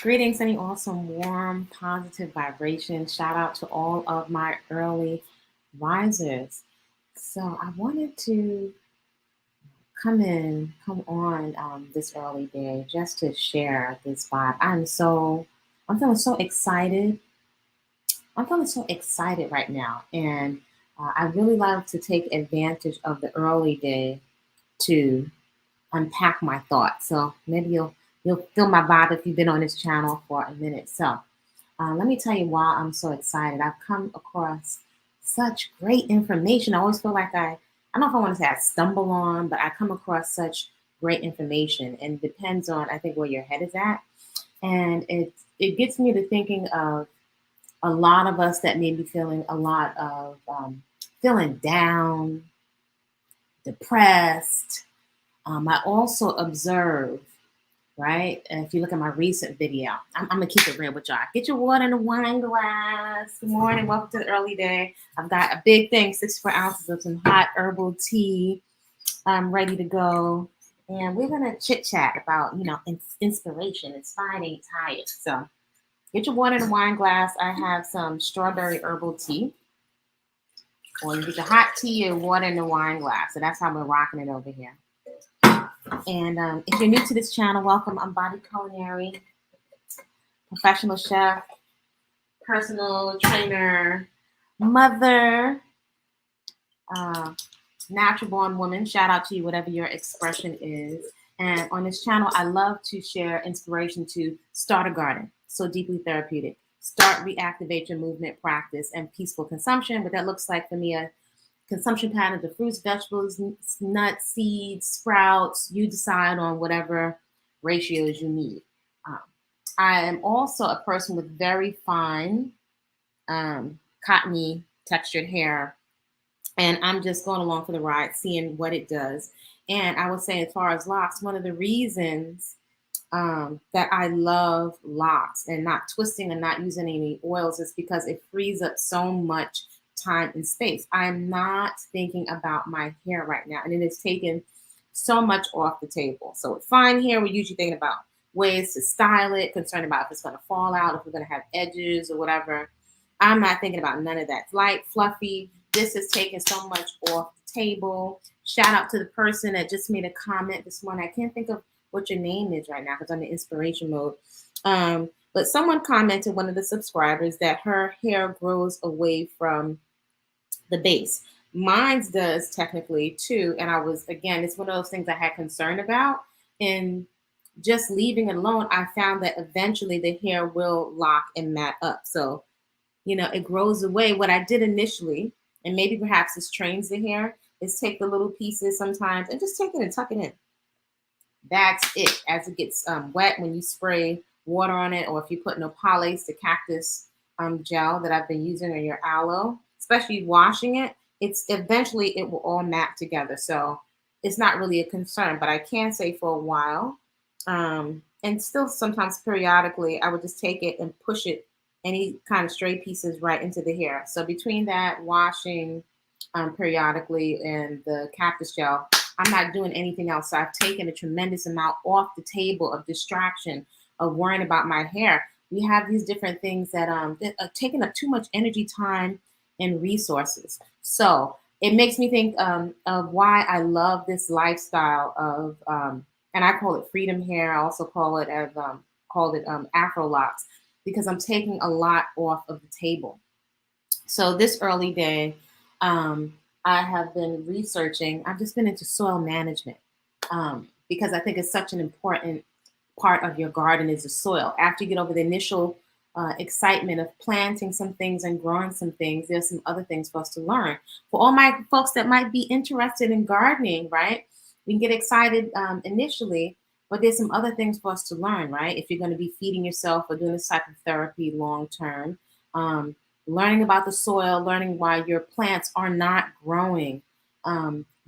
Greetings, sending all some warm, positive vibrations. Shout out to all of my early risers. So I wanted to come on this early day just to share this vibe. I'm feeling so excited. I'm feeling so excited right now, and I really love to take advantage of the early day to unpack my thoughts. So maybe you'll feel my vibe if you've been on this channel for a minute. So let me tell you why I'm so excited. I've come across such great information. I always feel like I don't know if I want to say I stumble on, but I come across such great information, and it depends on I think where your head is at, and it gets me to thinking of a lot of us that may be feeling a lot of feeling down, depressed. I also observe, right? And if you look at my recent video, I'm gonna keep it real with y'all. Get your water in a wine glass. Good morning, welcome to the early day. I've got a big thing, 64 ounces of some hot herbal tea. I'm ready to go. And we're gonna chit chat about, inspiration. It's fine, ain't tired. So get your water in a wine glass. I have some strawberry herbal tea. Or you get your hot tea or water in the wine glass. So that's how we're rocking it over here. And if you're new to this channel, welcome. I'm Body-Culinary, professional chef, personal trainer, mother, natural born woman. Shout out to you, whatever your expression is. And on this channel, I love to share inspiration to start a garden, so deeply therapeutic. Start, reactivate your movement practice and peaceful consumption. What that looks like for me, consumption patterns of fruits, vegetables, nuts, seeds, sprouts. You decide on whatever ratios you need. I am also a person with very fine, cottony textured hair, and I'm just going along for the ride, seeing what it does. And I would say, as far as locks, one of the reasons that I love locks and not twisting and not using any oils is because it frees up so much time and space. I'm not thinking about my hair right now, and it has taken so much off the table. So with fine hair, we're usually thinking about ways to style it, concerned about if it's going to fall out, if we're going to have edges or whatever. I'm not thinking about none of that. It's light, fluffy. This has taken so much off the table. Shout out to the person that just made a comment this morning. I can't think of what your name is right now because I'm in inspiration mode. But someone commented, one of the subscribers, that her hair grows away from the base. Mine's does technically too. And it's one of those things I had concern about. And just leaving it alone, I found that eventually the hair will lock and mat up. So, it grows away. What I did initially, and maybe perhaps this trains the hair, is take the little pieces sometimes and just take it and tuck it in. That's it. As it gets wet, when you spray water on it, or if you put nopales, the cactus gel that I've been using, or your aloe, especially washing it, it will all mat together. So it's not really a concern, but I can say for a while, and still sometimes periodically, I would just take it and push it, any kind of stray pieces, right into the hair. So between that, washing periodically, and the cactus gel, I'm not doing anything else. So I've taken a tremendous amount off the table of distraction, of worrying about my hair. We have these different things that are taking up too much energy, time, and resources. So it makes me think of why I love this lifestyle of, and I call it freedom hair. I also call it Afro Locs, because I'm taking a lot off of the table. So this early day, I have been researching. I've just been into soil management, because I think it's such an important part of your garden is the soil. After you get over the initial excitement of planting some things and growing some things, there's some other things for us to learn. For all my folks that might be interested in gardening, right? We can get excited initially, but there's some other things for us to learn, right? If you're going to be feeding yourself or doing this type of therapy long term, learning about the soil, learning why your plants are not growing,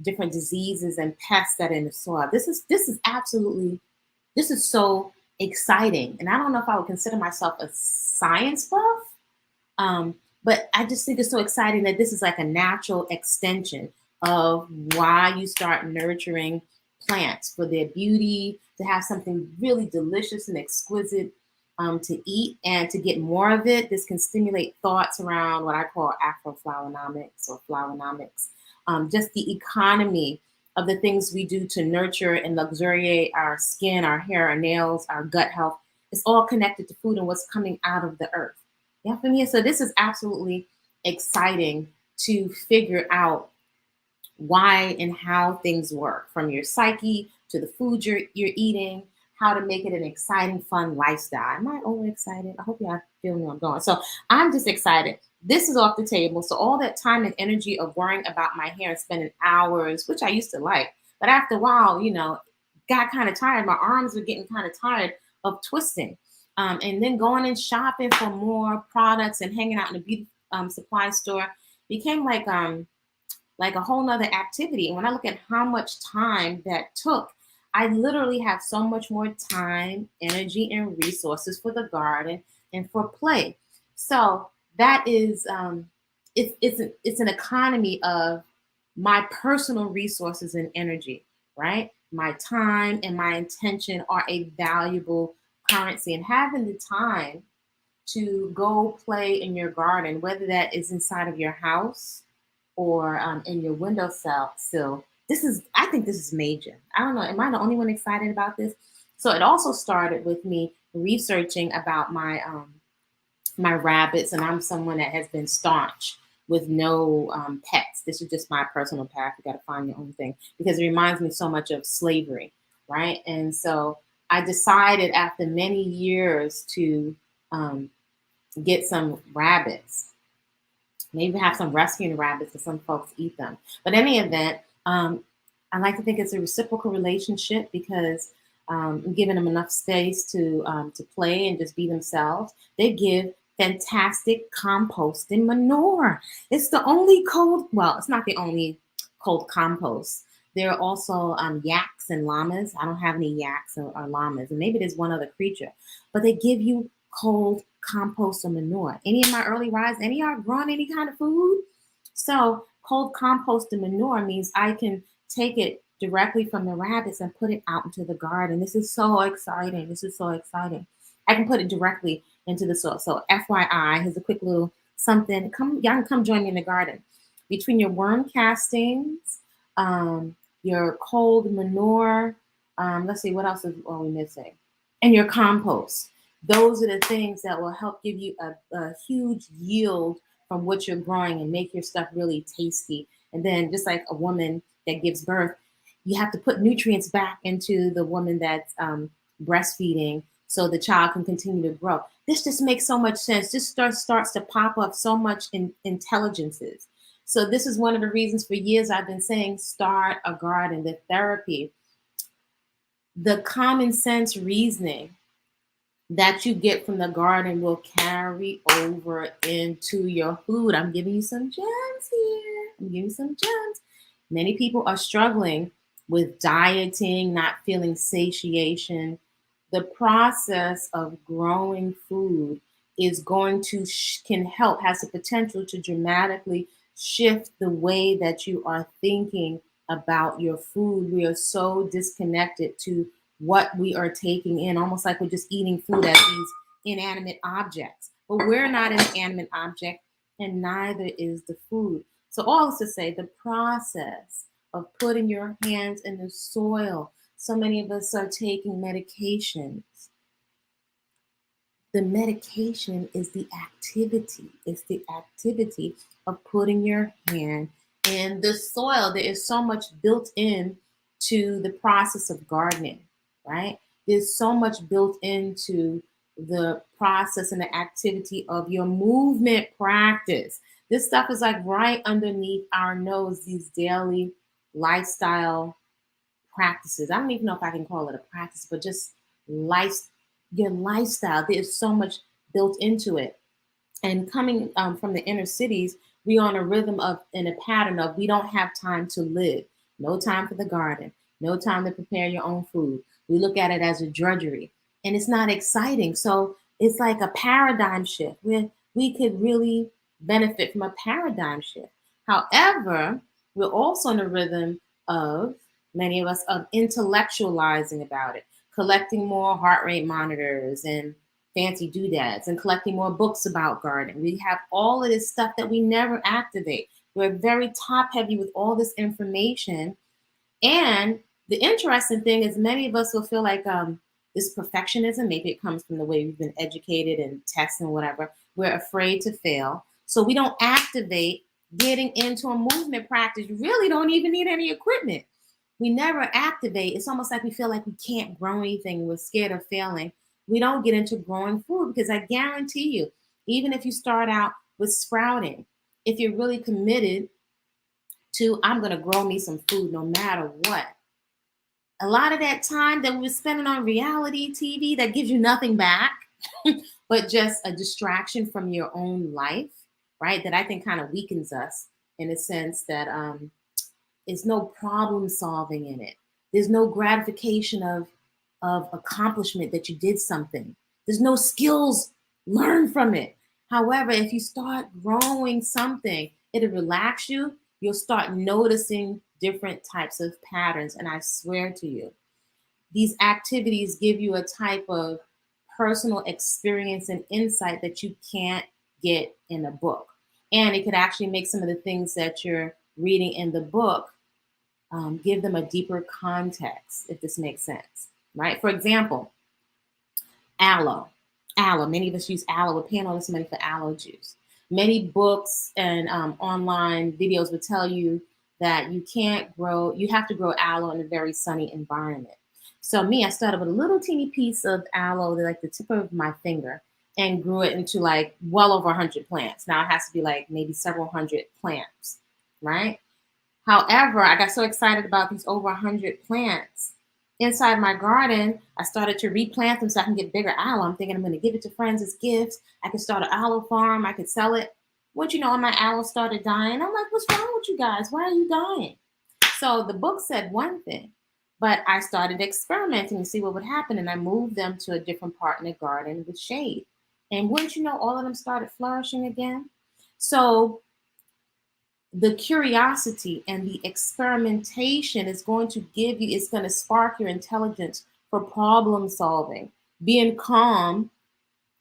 different diseases and pests that are in the soil. This is so exciting. And I don't know if I would consider myself a science buff, but I just think it's so exciting that this is like a natural extension of why you start nurturing plants, for their beauty, to have something really delicious and exquisite to eat and to get more of it. This can stimulate thoughts around what I call Afroflowernomics or flowernomics, just the economy of the things we do to nurture and luxuriate our skin, our hair, our nails, our gut health. It's all connected to food and what's coming out of the earth. Yeah, for me. So this is absolutely exciting to figure out why and how things work, from your psyche to the food you're eating, how to make it an exciting, fun lifestyle. Am I overexcited? I hope y'all feel me where I'm going. So I'm just excited. This is off the table. So all that time and energy of worrying about my hair and spending hours, which I used to like, but after a while, got kind of tired. My arms were getting kind of tired of twisting. And then going and shopping for more products and hanging out in a beauty supply store became like a whole nother activity. And when I look at how much time that took, I literally have so much more time, energy, and resources for the garden and for play. So that is it's an economy of my personal resources and energy, right? My time and my intention are a valuable currency, and having the time to go play in your garden, whether that is inside of your house or in your windowsill. I think this is major. I don't know. Am I the only one excited about this? So it also started with me researching about my rabbits, and I'm someone that has been staunch with no pets. This is just my personal path. You got to find your own thing because it reminds me so much of slavery, right? And so I decided after many years to get some rabbits. Maybe have some rescuing rabbits because some folks eat them. But in any event, I like to think it's a reciprocal relationship because giving them enough space to play and just be themselves. They give fantastic compost and manure. It's the only it's not the only cold compost. There are also yaks and llamas. I don't have any yaks or llamas, and maybe there's one other creature, but they give you cold compost or manure. Any of my early rides, any of y'all growing any kind of food? So cold compost and manure means I can take it directly from the rabbits and put it out into the garden. This is so exciting. This is so exciting. I can put it directly into the soil. So FYI, here's a quick little something. Y'all can come join me in the garden. Between your worm castings, your cold manure, let's see, what else are we missing? And your compost. Those are the things that will help give you a huge yield from what you're growing and make your stuff really tasty. And then just like a woman that gives birth, you have to put nutrients back into the woman that's breastfeeding so the child can continue to grow. This just makes so much sense. This starts to pop up so much in intelligences. So this is one of the reasons for years I've been saying start a garden, the therapy, the common sense reasoning that you get from the garden will carry over into your food. I'm giving you some gems here. I'm giving you some gems. Many people are struggling with dieting, not feeling satiation. The process of growing food is going to has the potential to dramatically shift the way that you are thinking about your food. We are so disconnected to what we are taking in, almost like we're just eating food as these inanimate objects. But we're not an inanimate object, and neither is the food. So all is to say, the process of putting your hands in the soil. So many of us are taking medications. The medication is the activity. It's the activity of putting your hand in the soil. There is so much built in to the process of gardening, right? There's so much built into the process and the activity of your movement practice. This stuff is like right underneath our nose, these daily lifestyle practices. I don't even know if I can call it a practice, but just your lifestyle. There's so much built into it. And coming from the inner cities, we're on a rhythm of in a pattern of we don't have time to live, no time for the garden, no time to prepare your own food. We look at it as a drudgery, and it's not exciting. So it's like a paradigm shift where we could really benefit from a paradigm shift. However, we're also in a rhythm of many of us of intellectualizing about it, collecting more heart rate monitors and fancy doodads and collecting more books about gardening. We have all of this stuff that we never activate. We're very top heavy with all this information. And the interesting thing is many of us will feel like this perfectionism, maybe it comes from the way we've been educated and tests and whatever. We're afraid to fail. So we don't activate getting into a movement practice. You really don't even need any equipment. We never activate. It's almost like we feel like we can't grow anything. We're scared of failing. We don't get into growing food because I guarantee you, even if you start out with sprouting, if you're really committed to, I'm going to grow me some food no matter what. A lot of that time that we were spending on reality TV that gives you nothing back, but just a distraction from your own life, right? That I think kind of weakens us in a sense that there's no problem solving in it. There's no gratification of accomplishment that you did something. There's no skills learned from it. However, if you start growing something, it'll relax you. You'll start noticing different types of patterns. And I swear to you, these activities give you a type of personal experience and insight that you can't get in a book. And it could actually make some of the things that you're reading in the book give them a deeper context, if this makes sense, right? For example, aloe. Aloe. Many of us use aloe. We're paying all this money for aloe juice. Many books and online videos will tell you that you have to grow aloe in a very sunny environment. So me, I started with a little teeny piece of aloe, like the tip of my finger, and grew it into like well over 100 plants. Now it has to be like maybe several hundred plants, right? However, I got so excited about these over 100 plants inside my garden, I started to replant them so I can get bigger aloe. I'm thinking I'm going to give it to friends as gifts. I could start an aloe farm. I could sell it. Once you know, my aloe started dying. I'm like, what's wrong with you guys? Why are you dying? So the book said one thing, but I started experimenting to see what would happen. And I moved them to a different part in the garden with shade. And once you know, all of them started flourishing again. So the curiosity and the experimentation is going to it's going to spark your intelligence for problem solving, being calm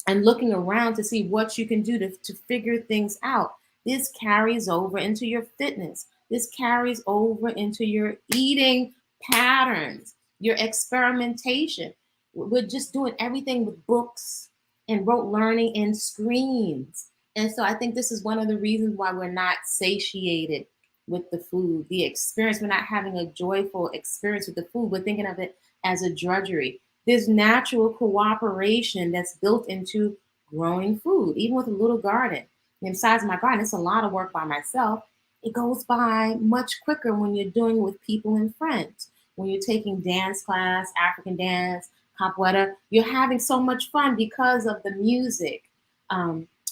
and looking around to see what you can do to figure things out. This carries over into your fitness. This carries over into your eating patterns, your experimentation. We're just doing everything with books and rote learning and screens. And so I think this is one of the reasons why we're not satiated with the food, the experience. We're not having a joyful experience with the food. We're thinking of it as a drudgery. There's natural cooperation that's built into growing food, even with a little garden. And besides my garden, it's a lot of work by myself. It goes by much quicker when you're doing it with people and friends. When you're taking dance class, African dance, capoeira, you're having so much fun because of the music.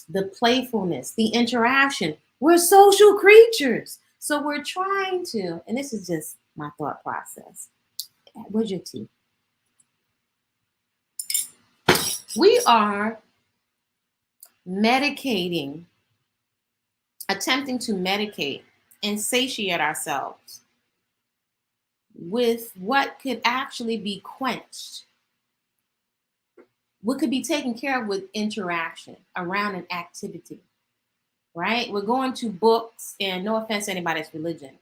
The playfulness, the interaction. We're social creatures. So we're trying to, and this is just my thought process. Where's your tea? We are attempting to medicate and satiate ourselves with what could actually be quenched, what could be taken care of with interaction around an activity, right? We're going to books, and no offense to anybody's religion.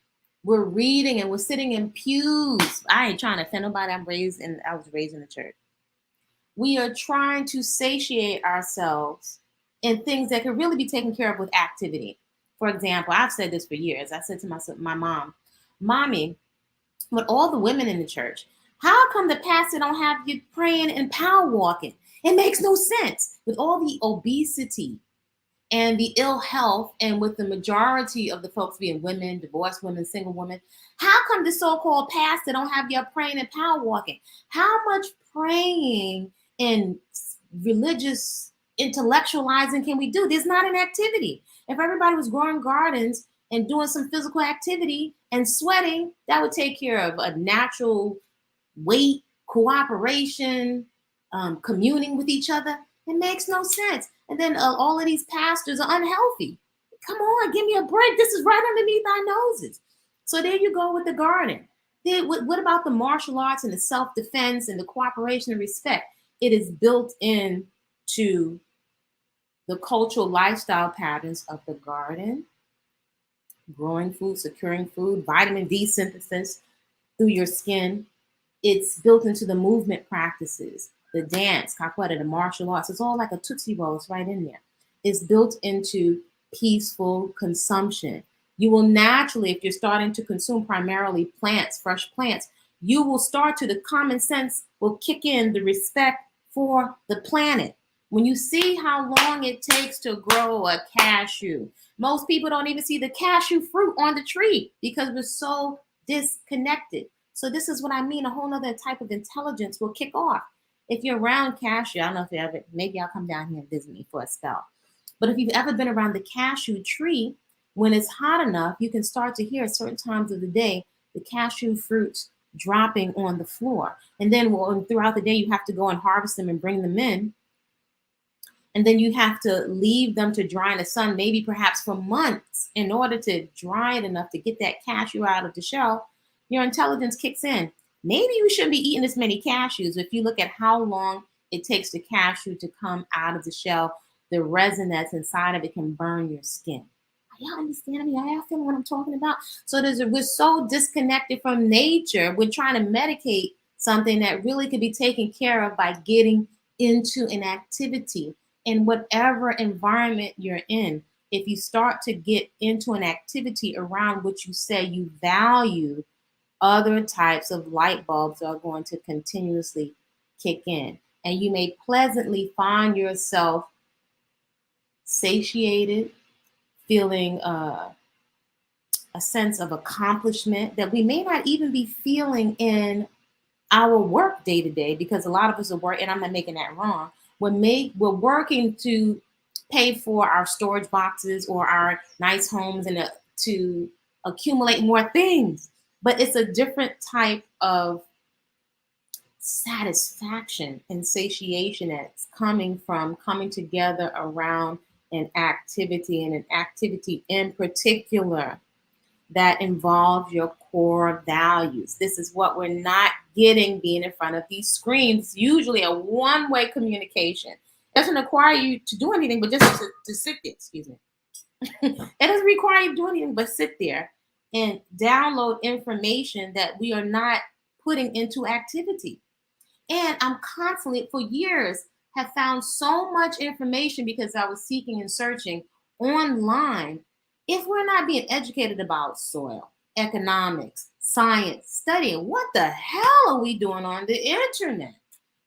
We're reading and we're sitting in pews. I ain't trying to offend nobody. I was raised in the church. We are trying to satiate ourselves in things that could really be taken care of with activity. For example, I've said this for years. I said to my mom, Mommy, with all the women in the church, how come the pastor don't have you praying and power walking? It makes no sense. With all the obesity and the ill health, and with the majority of the folks being women, divorced women, single women, how come the so-called pastor don't have you praying and power walking? How much praying and religious intellectualizing can we do? There's not an activity. If everybody was growing gardens and doing some physical activity and sweating, that would take care of a natural weight, cooperation, communing with each other. It makes no sense. And then all of these pastors are unhealthy. Come on, give me a break. This is right underneath our noses. So there you go with the garden. Then what about the martial arts and the self-defense and the cooperation and respect? It is built in to the cultural lifestyle patterns of the garden, growing food, securing food, vitamin D synthesis through your skin. It's built into the movement practices, the dance, capoeira, the martial arts. It's all like a Tootsie Roll. It's right in there. It's built into peaceful consumption. You will naturally, if you're starting to consume primarily plants, fresh plants, you will start to, the common sense will kick in, the respect for the planet. When you see how long it takes to grow a cashew, most people don't even see the cashew fruit on the tree because we're so disconnected. So this is what I mean. A whole nother type of intelligence will kick off. If you're around cashew, I don't know if you ever, maybe I'll come down here and visit me for a spell. But if you've ever been around the cashew tree, when it's hot enough, you can start to hear at certain times of the day, the cashew fruits dropping on the floor. And then throughout the day, you have to go and harvest them and bring them in. And then you have to leave them to dry in the sun, maybe perhaps for months, in order to dry it enough to get that cashew out of the shell. Your intelligence kicks in. Maybe you shouldn't be eating this many cashews. If you look at how long it takes the cashew to come out of the shell, the resin that's inside of it can burn your skin. Are y'all understanding me? Are y'all feeling what I'm talking about? So we're so disconnected from nature. We're trying to medicate something that really could be taken care of by getting into an activity in whatever environment you're in. If you start to get into an activity around what you say you value, other types of light bulbs are going to continuously kick in. And you may pleasantly find yourself satiated, feeling a sense of accomplishment that we may not even be feeling in our work day to day, because a lot of us are working, and I'm not making that wrong. We're working to pay for our storage boxes or our nice homes and to accumulate more things. But it's a different type of satisfaction and satiation that's coming from coming together around an activity, and an activity in particular that involves your core values. This is what we're not getting being in front of these screens. Usually a one-way communication. It doesn't require you to do anything but just to sit there, excuse me. It doesn't require you to do anything but sit there and download information that we are not putting into activity. And I'm constantly, for years, have found so much information because I was seeking and searching online. If we're not being educated about soil, economics, science, studying, what the hell are we doing on the internet?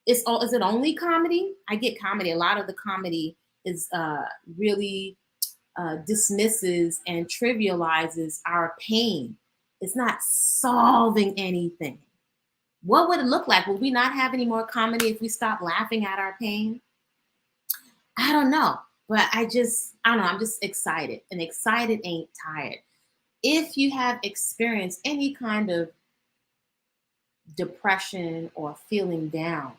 Is it only comedy? I get comedy. A lot of the comedy is really dismisses and trivializes our pain. It's not solving anything. What would it look like? Would we not have any more comedy if we stopped laughing at our pain? I don't know. But I don't know. I'm just excited. And excited ain't tired. If you have experienced any kind of depression or feeling down,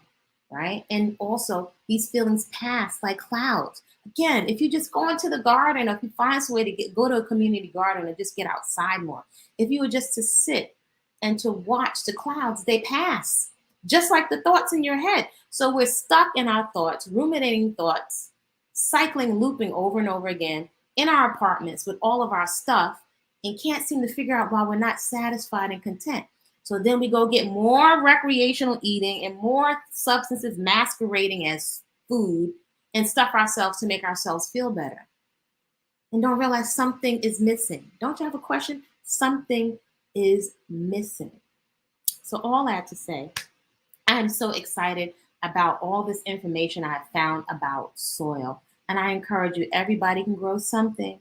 right? And also these feelings pass like clouds. Again, if you just go into the garden, or if you find some way to go to a community garden and just get outside more, if you were just to sit and to watch the clouds, they pass, just like the thoughts in your head. So we're stuck in our thoughts, ruminating thoughts, cycling, looping over and over again in our apartments with all of our stuff, and can't seem to figure out why we're not satisfied and content. So then we go get more recreational eating and more substances masquerading as food and stuff ourselves to make ourselves feel better. And don't realize something is missing. Don't you have a question? Something is missing. So all that to say, I'm so excited about all this information I have found about soil. And I encourage you, everybody can grow something.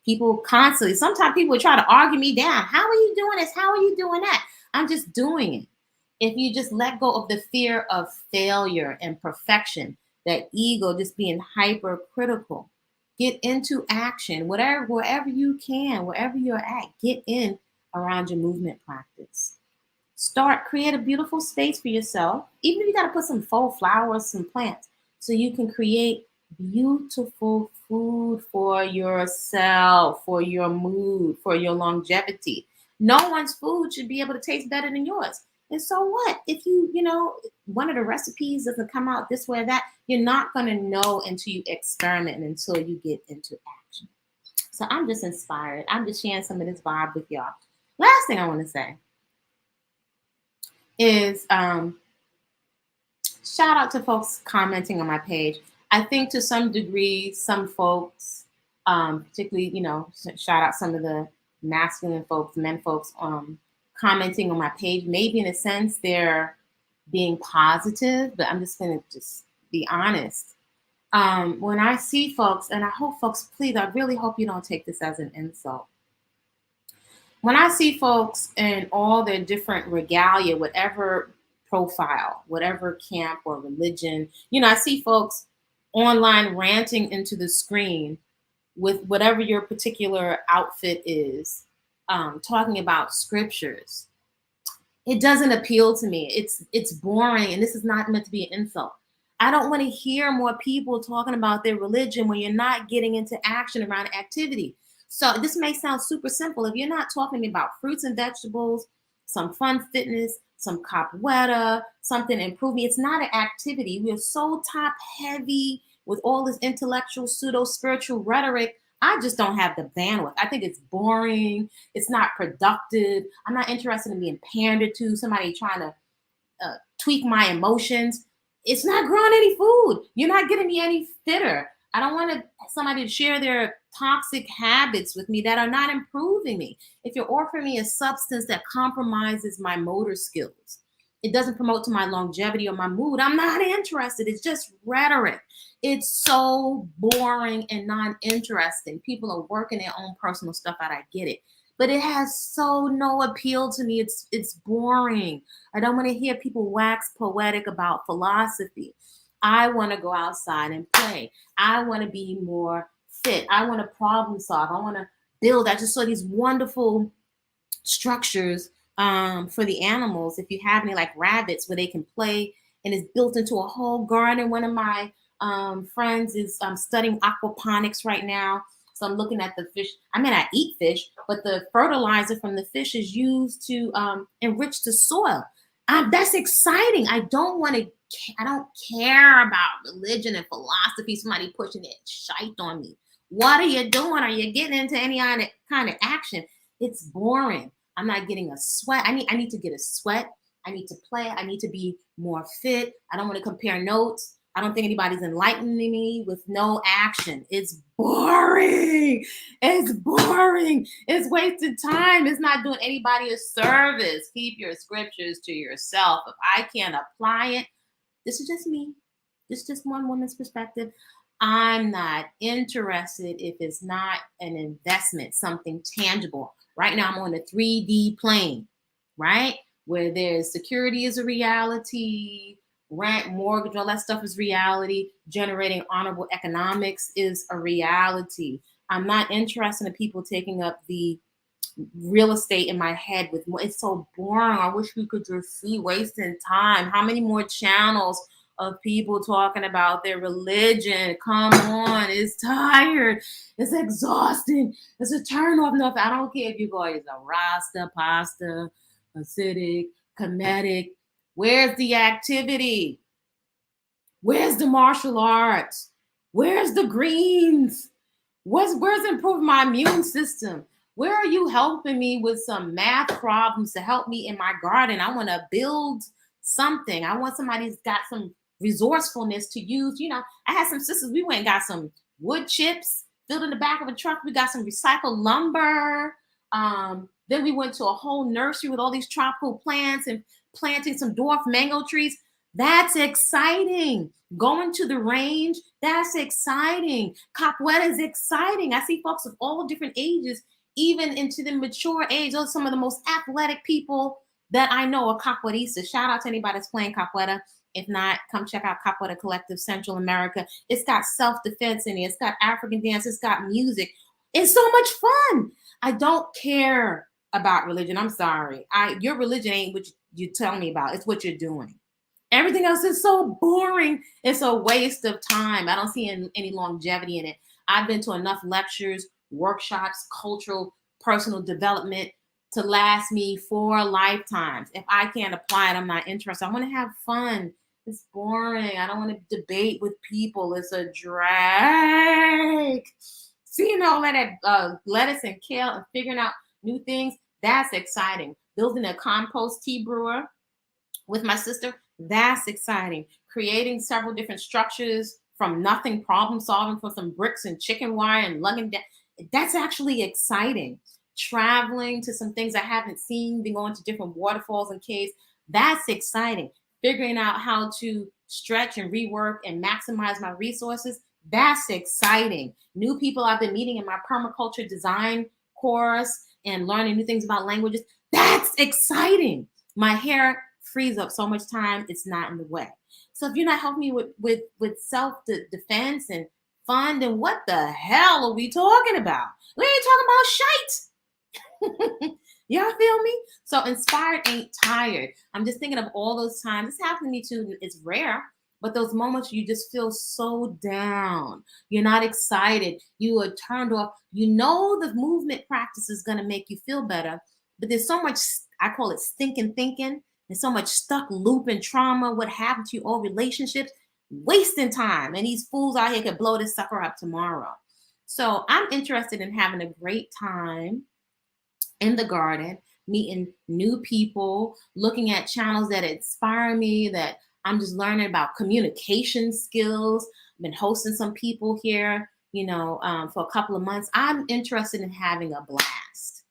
People constantly, sometimes people try to argue me down. How are you doing this? How are you doing that? I'm just doing it. If you just let go of the fear of failure and perfection, that ego just being hypercritical, get into action, wherever you can, wherever you're at, get in around your movement practice. Create a beautiful space for yourself, even if you got to put some faux flowers, some plants, so you can create beautiful food for yourself, for your mood, for your longevity. No one's food should be able to taste better than yours. And so what? If one of the recipes doesn't come out this way or that, you're not going to know until you experiment and until you get into action. So I'm just inspired. I'm just sharing some of this vibe with y'all. Last thing I want to say is shout out to folks commenting on my page. I think to some degree, some folks, particularly, shout out some of the masculine folks, men folks, commenting on my page. Maybe in a sense they're being positive, but I'm just going to just be honest. When I see folks, and I hope folks, please, I really hope you don't take this as an insult. When I see folks in all their different regalia, whatever profile, whatever camp or religion, I see folks online ranting into the screen with whatever your particular outfit is, talking about scriptures. It doesn't appeal to me. It's boring, and this is not meant to be an insult. I don't want to hear more people talking about their religion when you're not getting into action around activity. So this may sound super simple. If you're not talking about fruits and vegetables, some fun fitness, some capoeira, something improving, it's not an activity. We're so top heavy with all this intellectual, pseudo spiritual rhetoric. I just don't have the bandwidth. I think it's boring. It's not productive. I'm not interested in being pandered to, somebody trying to tweak my emotions. It's not growing any food. You're not getting me any fitter. I don't want somebody to share their toxic habits with me that are not improving me. If you're offering me a substance that compromises my motor skills, it doesn't promote to my longevity or my mood, I'm not interested. It's just rhetoric. It's so boring and non-interesting. People are working their own personal stuff out. I get it. But it has so no appeal to me. It's boring. I don't want to hear people wax poetic about philosophy. I want to go outside and play. I want to be more fit. I want to problem solve. I want to build. I just saw these wonderful structures for the animals. If you have any like rabbits where they can play, and it's built into a whole garden. One of my friends is studying aquaponics right now. So I'm looking at the fish. I mean, I eat fish, but the fertilizer from the fish is used to enrich the soil. That's exciting. I don't care about religion and philosophy. Somebody pushing that shite on me. What are you doing? Are you getting into any kind of action? It's boring. I'm not getting a sweat. I need to get a sweat. I need to play. I need to be more fit. I don't want to compare notes. I don't think anybody's enlightening me with no action. It's boring. It's boring. It's wasted time. It's not doing anybody a service. Keep your scriptures to yourself. If I can't apply it, this is just me. This is just one woman's perspective. I'm not interested if it's not an investment, something tangible. Right now, I'm on a 3D plane, right? Where there's security is a reality, rent, mortgage, all that stuff is reality. Generating honorable economics is a reality. I'm not interested in people taking up the real estate in my head with more. It's so boring. I wish we could just see wasting time. How many more channels of people talking about their religion? Come on, it's tired. It's exhausting. It's a turn off. No, I don't care if you go as a Rasta, Pasta, Hasidic, Kemetic. Where's the activity? Where's the martial arts? Where's the greens? Where's improving my immune system? Where are you helping me with some math problems to help me in my garden? I want to build something. I want somebody who's got some resourcefulness to use. I had some sisters, we went and got some wood chips filled in the back of a truck. We got some recycled lumber. Then we went to a whole nursery with all these tropical plants and planting some dwarf mango trees. That's exciting. Going to the range, that's exciting. Capoeira is exciting. I see folks of all different ages, even into the mature age. Those are some of the most athletic people that I know are capoeiristas. Shout out to anybody that's playing capoeira. If not, come check out Capoeira Collective Central America. It's got self-defense in it. It's got African dance. It's got music. It's so much fun. I don't care about religion. I'm sorry. Your religion ain't what you tell me about. It's what you're doing. Everything else is so boring. It's a waste of time. I don't see any longevity in it. I've been to enough lectures, workshops, cultural, personal development to last me for lifetimes. If I can't apply it, I'm not interested. I want to have fun. It's boring. I don't want to debate with people. It's a drag. Seeing all that lettuce and kale and figuring out new things, that's exciting. Building a compost tea brewer with my sister, that's exciting. Creating several different structures from nothing, problem solving for some bricks and chicken wire and lugging that. That's actually exciting. Traveling to some things I haven't seen, been going to different waterfalls and caves, that's exciting. Figuring out how to stretch and rework and maximize my resources, that's exciting. New people I've been meeting in my permaculture design course and learning new things about languages, that's exciting. My hair frees up so much time, it's not in the way. So if you're not helping me with self defense and fun, then what the hell are we talking about? We ain't talking about shite. Y'all feel me? So inspired ain't tired. I'm just thinking of all those times. This happened to me too. It's rare, but those moments you just feel so down. You're not excited. You are turned off. You know the movement practice is going to make you feel better, but there's so much, I call it stinking thinking. There's so much stuck loop and trauma. What happened to you, old relationships, wasting time. And these fools out here could blow this sucker up tomorrow. So I'm interested in having a great time in the garden, meeting new people, looking at channels that inspire me, that I'm just learning about communication skills. I've been hosting some people here, for a couple of months. I'm interested in having a blast.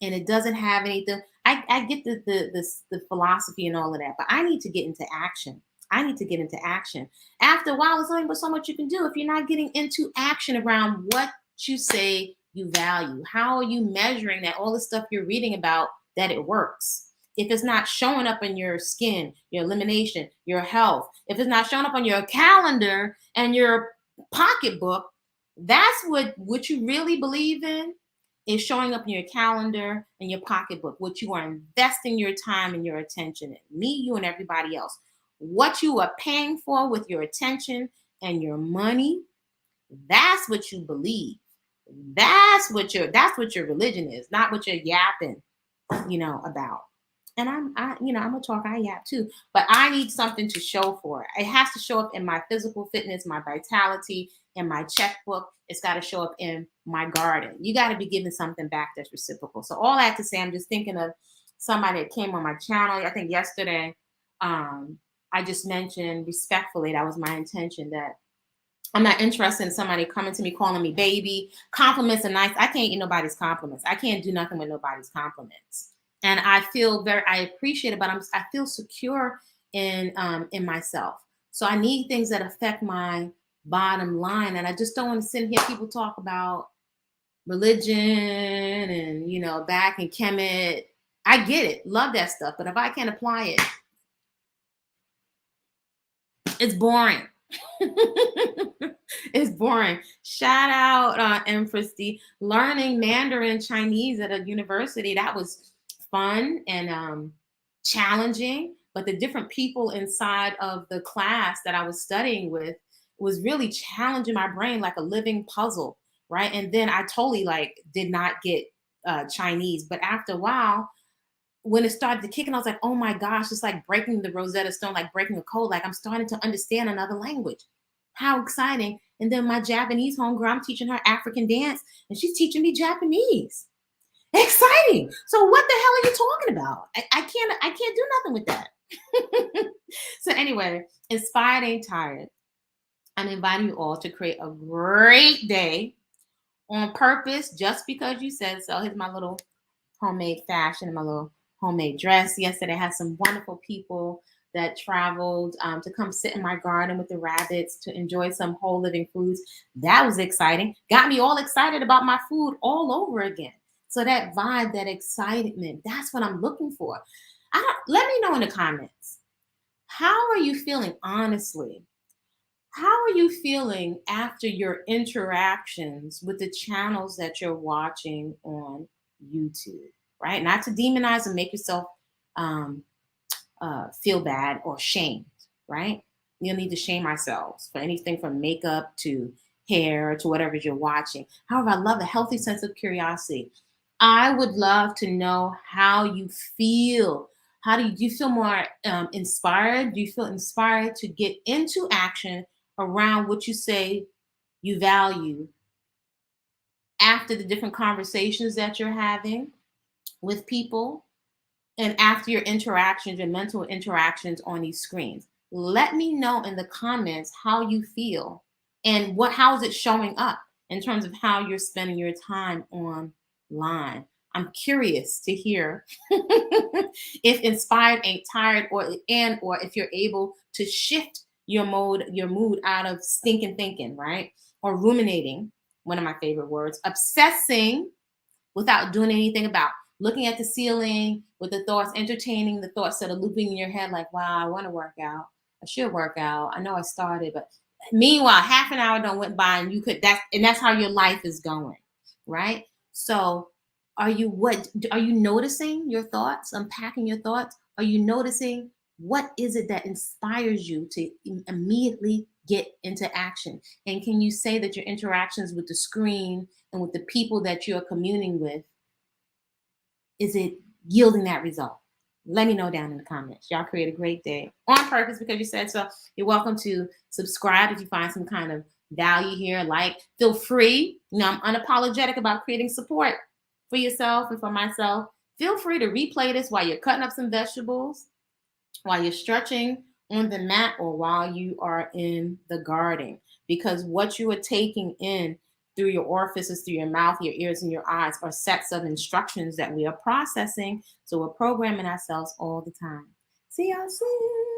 And it doesn't have anything. I get the philosophy and all of that, but I need to get into action. I need to get into action. After a while, there's only but so much you can do if you're not getting into action around what you say you value. How are you measuring that all the stuff you're reading about, that it works? If it's not showing up in your skin, your elimination, your health, if it's not showing up on your calendar and your pocketbook, that's what you really believe in, is showing up in your calendar and your pocketbook, what you are investing your time and your attention in. Me, you, and everybody else. What you are paying for with your attention and your money, that's what you believe. That's what your religion is, not what you're yapping, about. And I'm a talker, I yap too, but I need something to show for it. It has to show up in my physical fitness, my vitality, in my checkbook. It's got to show up in my garden. You got to be giving something back that's reciprocal. So all I have to say, I'm just thinking of somebody that came on my channel. I think yesterday, I just mentioned respectfully, that was my intention, that I'm not interested in somebody coming to me, calling me baby. Compliments are nice. I can't eat nobody's compliments. I can't do nothing with nobody's compliments. And I appreciate it, but I feel secure in myself. So I need things that affect my bottom line. And I just don't want to sit and hear people talk about religion and, back in Kemet. I get it. Love that stuff. But if I can't apply it, it's boring. It's boring. Shout out Empress D. Learning Mandarin Chinese at a university. That was fun and challenging. But the different people inside of the class that I was studying with was really challenging my brain like a living puzzle, right? And then I totally did not get Chinese. But after a while, when it started to kick in, I was like, oh my gosh, it's like breaking the Rosetta Stone, like breaking a code. Like I'm starting to understand another language. How exciting. And then my Japanese homegirl, I'm teaching her African dance and she's teaching me Japanese. Exciting. So what the hell are you talking about? I can't do nothing with that. So anyway, inspired ain't tired. I'm inviting you all to create a great day on purpose, just because you said so. Here's my little homemade fashion and my little homemade dress. Yesterday I had some wonderful people that traveled to come sit in my garden with the rabbits to enjoy some whole living foods. That was exciting. Got me all excited about my food all over again. So that vibe, that excitement, that's what I'm looking for. Let me know in the comments. How are you feeling honestly? How are you feeling after your interactions with the channels that you're watching on YouTube, right? Not to demonize and make yourself feel bad or shamed, right? You don't need to shame ourselves for anything from makeup to hair to whatever you're watching. However, I love a healthy sense of curiosity. I would love to know how you feel. Do you feel more inspired? Do you feel inspired to get into action around what you say you value after the different conversations that you're having with people and after your interactions, your mental interactions on these screens? Let me know in the comments how you feel and how is it showing up in terms of how you're spending your time online. I'm curious to hear if inspired ain't tired, or if you're able to shift your mood out of stinking thinking, right? Or ruminating, one of my favorite words, obsessing without doing anything about, looking at the ceiling with the thoughts, entertaining the thoughts that are looping in your head, like, wow, I want to work out. I should work out. I know I started, but meanwhile, half an hour done went by and that's how your life is going, right? So are you noticing your thoughts, unpacking your thoughts? Are you noticing what is it that inspires you to immediately get into action? And can you say that your interactions with the screen and with the people that you're communing with, is it yielding that result? Let me know down in the comments. Y'all create a great day on purpose because you said so. You're welcome to subscribe if you find some kind of value here. Feel free. I'm unapologetic about creating support for yourself and for myself. Feel free to replay this while you're cutting up some vegetables, while you're stretching on the mat, or while you are in the garden, because what you are taking in through your orifices, through your mouth, your ears, and your eyes are sets of instructions that we are processing. So we're programming ourselves all the time. See y'all soon.